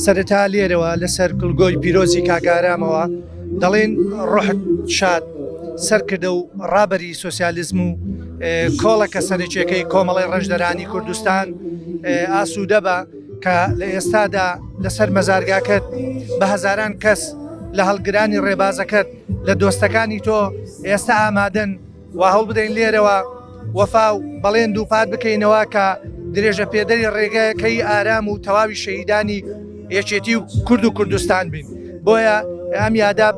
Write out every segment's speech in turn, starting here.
سەرەتا لێرەوە لەسەر کڵگۆی پیرۆزی کاکارامەوە دەڵێن ڕۆحت شاد سەرکردە و ڕابەری سۆسیالیزم و کۆڵەکە سەرچێکەکەی کۆمەڵی ڕەشدەرانی کوردستان ئاسوودە بە کە لە ئێستادا لەسەر مەزارگاکەت بە هەزاران کەس لە هەڵگرانی ڕێبازەکەت لە دۆستەکانی تۆ ئێستا ئامادەن و هەڵ بدەین لێرەوە وەفا و بەڵێن دووپات بکەینەوە کە درێژە پێدەری ڕێگەکەی ئارام و تەواوی شەهیدانی یەکێتی و کورد و کوردستان بین بۆیە ئەم یادا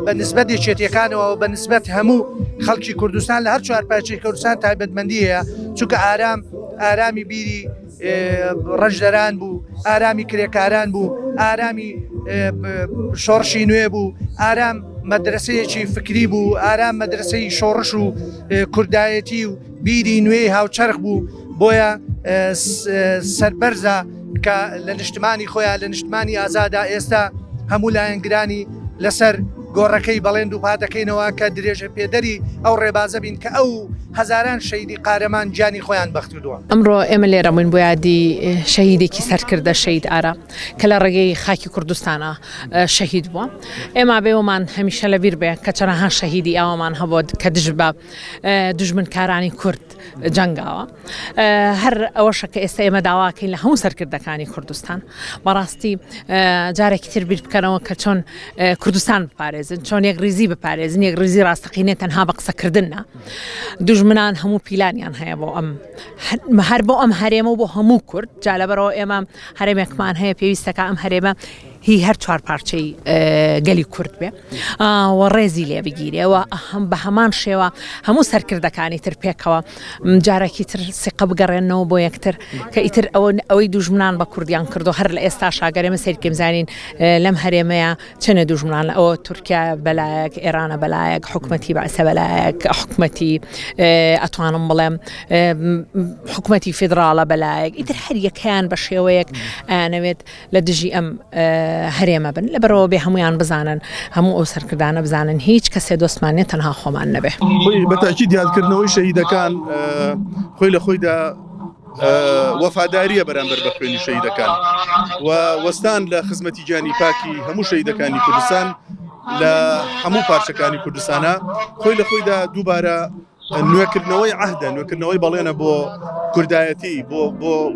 بە نسبەت یەکێتیەکانەوە و بە نسبەت هەموو خەڵکی کوردستان لە هەر چوار پارچەی کوردستان تایبەتمەندی هەیە چونکە ئارامی بیری ڕەشدەران بوو ئارامی کرێکاران بوو ئارامی شۆڕشی نوێ بوو ئارام مەدرسەیەکی فکری بوو ئارام مەدرسەی شۆڕش و کوردایەتی و بیری نوێی هاوچەرخ بوو بۆیە سەربەرزە کە لە نیشتمانی خۆیان لە نیشتمانی ئازادا ئێستا هەموو لایەنگرانی لەسەر گۆڕەکەی بەڵێن دووپات دەکەینەوە کە درێژە پێدەری ئەو ڕێبازە بین کە ئەو هەزاران شەیدی قارەمان گیانی خۆیان بەختووە. ئەمڕۆ ئێمە لێرە بووین بۆ یادی شەهیدێکی سەرکردە شەید ئارام کە لە ڕێگەی خاکی کوردستانە شەهید بووە. ئێمە بێوەمان هەمیشە لەبیر بێ کە چەنەها شەهیدی ئەومان هەبوو کە دژ بە دوژمنکارانی کورد جەنگاوە. هەر ئەوەشە کە ئێستا ئێمە داواکەین لە هەموو سەرکردەکانی کوردستان بەڕاستی جارێکی تر بیر بکەنەوە کە چۆن کوردستان بپارێزن چۆن یەک ڕیزی بپارێزن یەک ڕیزی ڕاستەقینێت تەنها بە قسەکردنە دوژمنان هەموو پیلانیان هەیە بۆ ئەم هەر بۆ ئەم هەرێمە و بۆ هەموو کورد جا لەبەرەوە ئێمە هەرێمێکمان هەیە پێویستەکە ئەم هەرێمە هی هەر چوار پارچەی گەلی کورد بێ و ڕێزی لێ بگیرێەوە بە هەمان شێوە هەموو سەرکردەکانی تر پێکەوە جارێکی تر سقە بگەڕێنەوە بۆ یەکتر کە ئیتر ئەوەی دوژمنان بە کوردیان کردو هەر لە ئێستا شاگەرێمە سەرکەم زانین لەم هەرێمەیە چەنە دوژمنان لە ئەوە تورکیا بەلایەک ئێرانە بەلایەک حکومەتی بەعسە بەلایەک حکومەتی ئەتوانم بڵێم حکومەتی فێدراڵە بەلایەک ئیتر هەر یەکیان بە شێوەیەک ئەیانەوێت لە دژی ئەم هەرێمە بن لەبەرەوە بێ هەمویان بزانن هەموو ئەو سەرکردانە بزانن هیچ کەسێ دۆستمانێت تەنها خۆمان نەبێ. بەتاکید یادکردنەوەی شەهیدەکان خۆی لە خۆیدا وەفاداریە بەرامبەر بە خوێنی شەهیدەکان و وەستان لە خزمەتی گیانی پاکی هەموو شەهیدەکانی کوردستان لە هەموو پارچەکانی کوردستانە خۆی لە خۆیدا دووبارە نوێکردنەوەی عەهدە نوێکردنەوەی بەڵێنە بۆ کوردایەتی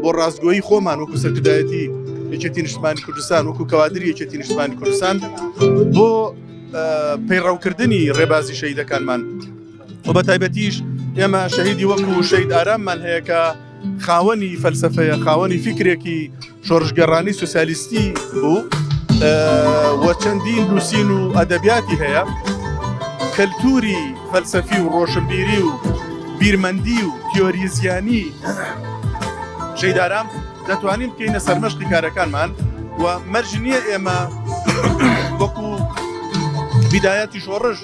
بۆ ڕاستگۆیی خۆمان وەکو سەرکردایەتی یەکێتی نیشتمانی کوردستان وەکو کەوادری یەکێتی نیشتمانی کوردستان بۆ پەیڕەوکردنی ڕێبازی شەهیدەکانمان و بە تایبەتیش ئێمە شەهیدی وەکو شەید ئاراممان هەیە کە خاوەنی فەلسەفەیە خاوەنی فیکرێکی شۆڕشگەڕانی سوسیالیستی بوو و چەندین نووسین و ئەدەبیاتی هەیە کەلتوری فەلسەفی و ڕۆشنبیری و بیرمەندی و تیۆریزیانی شەید ئارام دەتوانین بکەینە سەرمەشقی کارەکانمان و مەرج نییە ئێمە وەکو بیدایەتی شۆڕش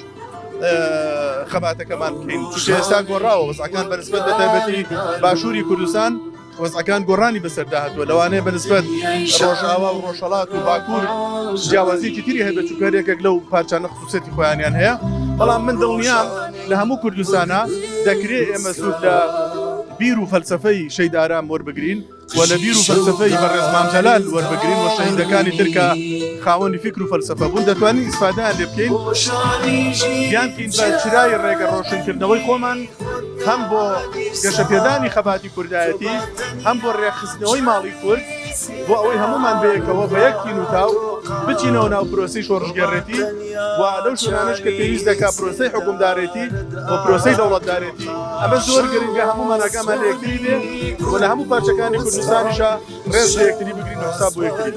خەباتەکەمان بکەین ئێستا گۆڕاوە وەزعەکان بەنسبەت بە تایبەتی باشووری کوردستان وەزعەکان گۆڕانی بەسەردا هاتووە لەوانەیە بەنسبەت ڕۆژئاوا و ڕۆژهەڵات و باکوور جیاوازیەکی تری هەیە بە چووکارێکێک لەو پارچانە خصوصیەتی خۆیانیان هەیە بەڵام من دڵنیام لە هەموو کوردستانە دەکرێت ئێمە سوود لە بیر و فەلسەفەی شەید ئارام وەربگرین و لە بیر و فەلسەفەی بەڕێز مام جەلال وەربگرین و شەهیدەکانی تر کە خاوەنی فکر و فەلسەفە بوون دەتوانین ئیسفادەیان لێ بکەین بیان بکەین بە چرای ڕێگە ڕۆشنکردنەوەی خۆمان هەم بۆ گەشەپێدانی خەباتی کوردایەتی هەم بۆ ڕێکخستنەوەی ماڵی کورد بۆ ئەوەی هەمومان بەیەکەوە بە یەک تین و تاو بچینەوە ناو پرۆسەی شۆڕژگەڕێتی و لەو شتانەش کە پێویست دەکات پرۆسەی حکومدارێتی و پرۆسەی دەوڵەتدارێتی ئەمە زۆر گرنگە هەمومان ئاگامان لە یەکتری بێ و لە هەموو پارچەکانی کوردستانیشە ڕێز لە یەکتری بگرین و حساب بۆ یەکتری